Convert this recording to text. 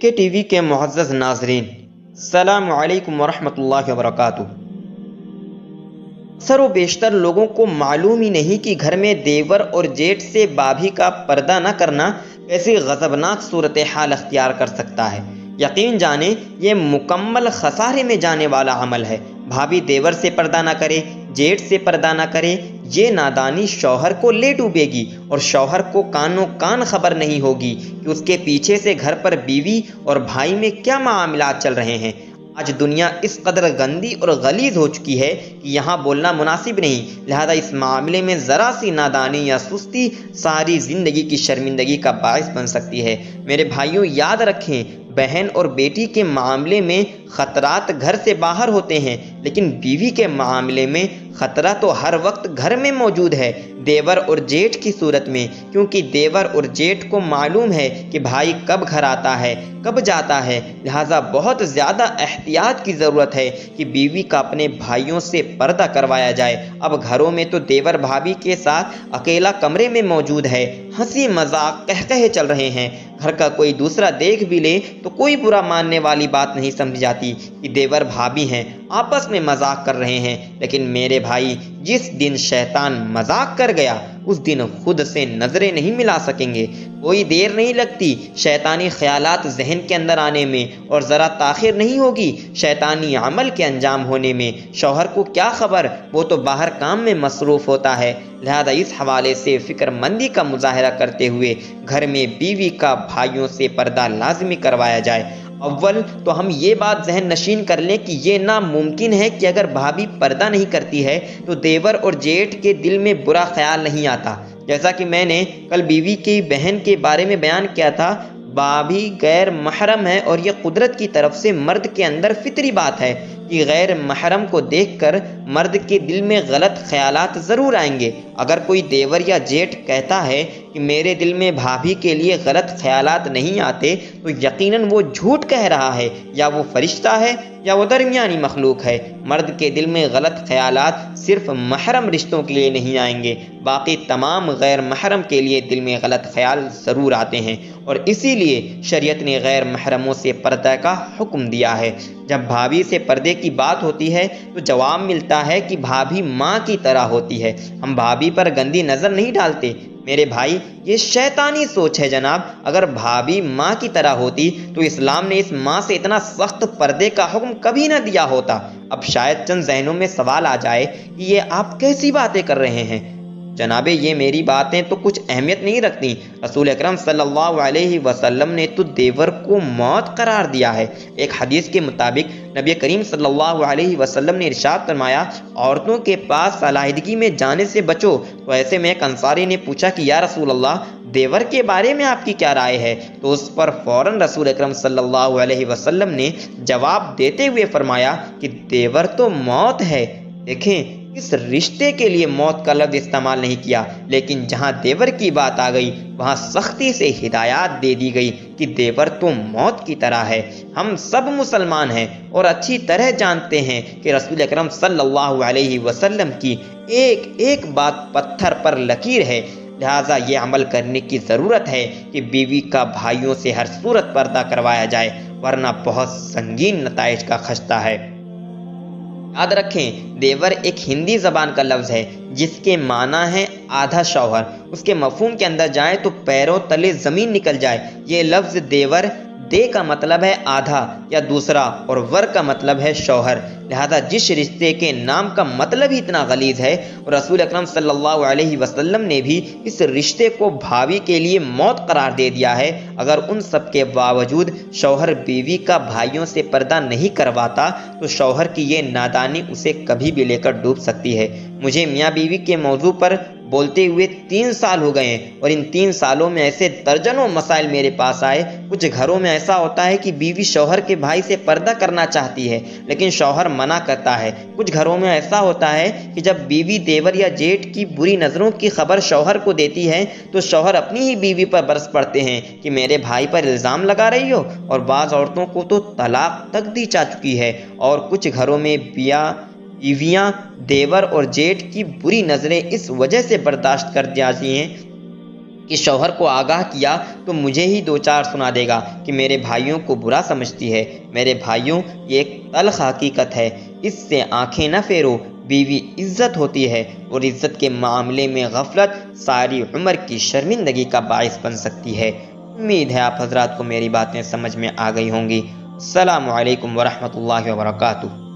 کے T V کے معزز ناظرین، السلام علیکم ورحمۃ اللہ وبرکاتہ۔ اکثر و بیشتر لوگوں کو معلوم ہی نہیں کہ گھر میں دیور اور جیٹھ سے بھابھی کا پردہ نہ کرنا کیسی غضبناک صورتحال اختیار کر سکتا ہے۔ یقین جانیں یہ مکمل خسارے میں جانے والا عمل ہے۔ بھابھی دیور سے پردہ نہ کرے، جیٹھ سے پردہ نہ کرے، یہ نادانی شوہر کو لے ڈوبے گی اور شوہر کو کانوں کان خبر نہیں ہوگی کہ اس کے پیچھے سے گھر پر بیوی اور بھائی میں کیا معاملات چل رہے ہیں۔ آج دنیا اس قدر گندی اور غلیظ ہو چکی ہے کہ یہاں بولنا مناسب نہیں، لہذا اس معاملے میں ذرا سی نادانی یا سستی ساری زندگی کی شرمندگی کا باعث بن سکتی ہے۔ میرے بھائیوں، یاد رکھیں، بہن اور بیٹی کے معاملے میں خطرات گھر سے باہر ہوتے ہیں، لیکن بیوی کے معاملے میں خطرہ تو ہر وقت گھر میں موجود ہے، دیور اور جیٹھ کی صورت میں، کیونکہ دیور اور جیٹھ کو معلوم ہے کہ بھائی کب گھر آتا ہے، کب جاتا ہے، لہٰذا بہت زیادہ احتیاط کی ضرورت ہے کہ بیوی کا اپنے بھائیوں سے پردہ کروایا جائے۔ اب گھروں میں تو دیور بھابھی کے ساتھ اکیلا کمرے میں موجود ہے، ہنسی مذاق قہقہے چل رہے ہیں، گھر کا کوئی دوسرا دیکھ بھی لے تو کوئی برا ماننے والی بات نہیں سمجھی جاتی کہ دیور بھابھی ہیں، آپس میں مذاق کر رہے ہیں۔ لیکن میرے بھائی، جس دن شیطان مذاق کر گیا اس دن خود سے نظریں نہیں ملا سکیں گے۔ کوئی دیر نہیں لگتی شیطانی خیالات ذہن کے اندر آنے میں، اور ذرا تاخیر نہیں ہوگی شیطانی عمل کے انجام ہونے میں۔ شوہر کو کیا خبر، وہ تو باہر کام میں مصروف ہوتا ہے۔ لہذا اس حوالے سے فکر مندی کا مظاہرہ کرتے ہوئے گھر میں بیوی کا بھائیوں سے پردہ لازمی کروایا جائے۔ اول تو ہم یہ بات ذہن نشین کر لیں کہ یہ ناممکن ہے کہ اگر بھابھی پردہ نہیں کرتی ہے تو دیور اور جیٹھ کے دل میں برا خیال نہیں آتا۔ جیسا کہ میں نے کل بیوی کی بہن کے بارے میں بیان کیا تھا، بھابھی غیر محرم ہے اور یہ قدرت کی طرف سے مرد کے اندر فطری بات ہے کہ غیر محرم کو دیکھ کر مرد کے دل میں غلط خیالات ضرور آئیں گے۔ اگر کوئی دیور یا جیٹھ کہتا ہے کہ میرے دل میں بھابھی کے لیے غلط خیالات نہیں آتے تو یقیناً وہ جھوٹ کہہ رہا ہے، یا وہ فرشتہ ہے یا وہ درمیانی مخلوق ہے۔ مرد کے دل میں غلط خیالات صرف محرم رشتوں کے لیے نہیں آئیں گے، باقی تمام غیر محرم کے لیے دل میں غلط خیال ضرور آتے ہیں، اور اسی لیے شریعت نے غیر محرموں سے پردہ کا حکم دیا ہے۔ جب بھابھی سے پردے کی بات ہوتی ہے تو جواب ملتا ہے کہ بھابھی ماں کی طرح ہوتی ہے۔ ہم بھابھی پر گندی نظر نہیں ڈالتے میرے بھائی، یہ شیطانی سوچ ہے جناب۔ اگر بھابھی ماں کی طرح ہوتی تو اسلام نے اس ماں سے اتنا سخت پردے کا حکم کبھی نہ دیا ہوتا۔ اب شاید چند ذہنوں میں سوال آ جائے کہ یہ آپ کیسی باتیں کر رہے ہیں جناب، یہ میری باتیں تو کچھ اہمیت نہیں رکھتی۔ رسول اکرم صلی اللہ علیہ وسلم نے تو دیور کو موت قرار دیا ہے۔ ایک حدیث کے مطابق نبی کریم صلی اللہ علیہ وسلم نے ارشاد فرمایا، عورتوں کے پاس علیحدگی میں جانے سے بچو۔ تو ایسے میں ایک انصاری نے پوچھا کہ یا رسول اللہ، دیور کے بارے میں آپ کی کیا رائے ہے؟ تو اس پر فوراً رسول اکرم صلی اللہ علیہ وسلم نے جواب دیتے ہوئے فرمایا کہ دیور تو موت ہے۔ دیکھیں، اس رشتے کے لیے موت کا لفظ استعمال نہیں کیا، لیکن جہاں دیور کی بات آ گئی وہاں سختی سے ہدایات دے دی گئی کہ دیور تو موت کی طرح ہے۔ ہم سب مسلمان ہیں اور اچھی طرح جانتے ہیں کہ رسول اکرم صلی اللہ علیہ وسلم کی ایک ایک بات پتھر پر لکیر ہے، لہٰذا یہ عمل کرنے کی ضرورت ہے کہ بیوی کا بھائیوں سے ہر صورت پردہ کروایا جائے، ورنہ بہت سنگین نتائج کا خدشہ ہے۔ یاد رکھیں، دیور ایک ہندی زبان کا لفظ ہے جس کے معنی ہے آدھا شوہر۔ اس کے مفہوم کے اندر جائیں تو پیروں تلے زمین نکل جائے۔ یہ لفظ دیور، دے کا مطلب ہے آدھا یا دوسرا، اور ور کا مطلب ہے شوہر، لہذا جس رشتے کے نام کا مطلب ہی اتنا غلیظ ہے، اور رسول اکرم صلی اللہ علیہ وسلم نے بھی اس رشتے کو بھابھی کے لیے موت قرار دے دیا ہے۔ اگر ان سب کے باوجود شوہر بیوی کا بھائیوں سے پردہ نہیں کرواتا تو شوہر کی یہ نادانی اسے کبھی بھی لے کر ڈوب سکتی ہے۔ مجھے میاں بیوی کے موضوع پر بولتے ہوئے 3 سال ہو گئے ہیں، اور ان 3 سالوں میں ایسے درجنوں مسائل میرے پاس آئے۔ کچھ گھروں میں ایسا ہوتا ہے کہ بیوی شوہر کے بھائی سے پردہ کرنا چاہتی ہے لیکن شوہر منع کرتا ہے۔ کچھ گھروں میں ایسا ہوتا ہے کہ جب بیوی دیور یا جیٹھ کی بری نظروں کی خبر شوہر کو دیتی ہے تو شوہر اپنی ہی بیوی پر برس پڑتے ہیں کہ میرے بھائی پر الزام لگا رہی ہو، اور بعض عورتوں کو تو طلاق تک دی جا چکی ہے۔ اور کچھ گھروں میں بیویاں دیور اور جیٹھ کی بری نظریں اس وجہ سے برداشت کر جاتی ہیں کہ شوہر کو آگاہ کیا تو مجھے ہی دو چار سنا دے گا کہ میرے بھائیوں کو برا سمجھتی ہے۔ میرے بھائیوں، یہ ایک تلخ حقیقت ہے، اس سے آنکھیں نہ پھیرو۔ بیوی عزت ہوتی ہے، اور عزت کے معاملے میں غفلت ساری عمر کی شرمندگی کا باعث بن سکتی ہے۔ امید ہے آپ حضرات کو میری باتیں سمجھ میں آ گئی ہوں گی۔ السلام علیکم ورحمۃ اللہ وبرکاتہ۔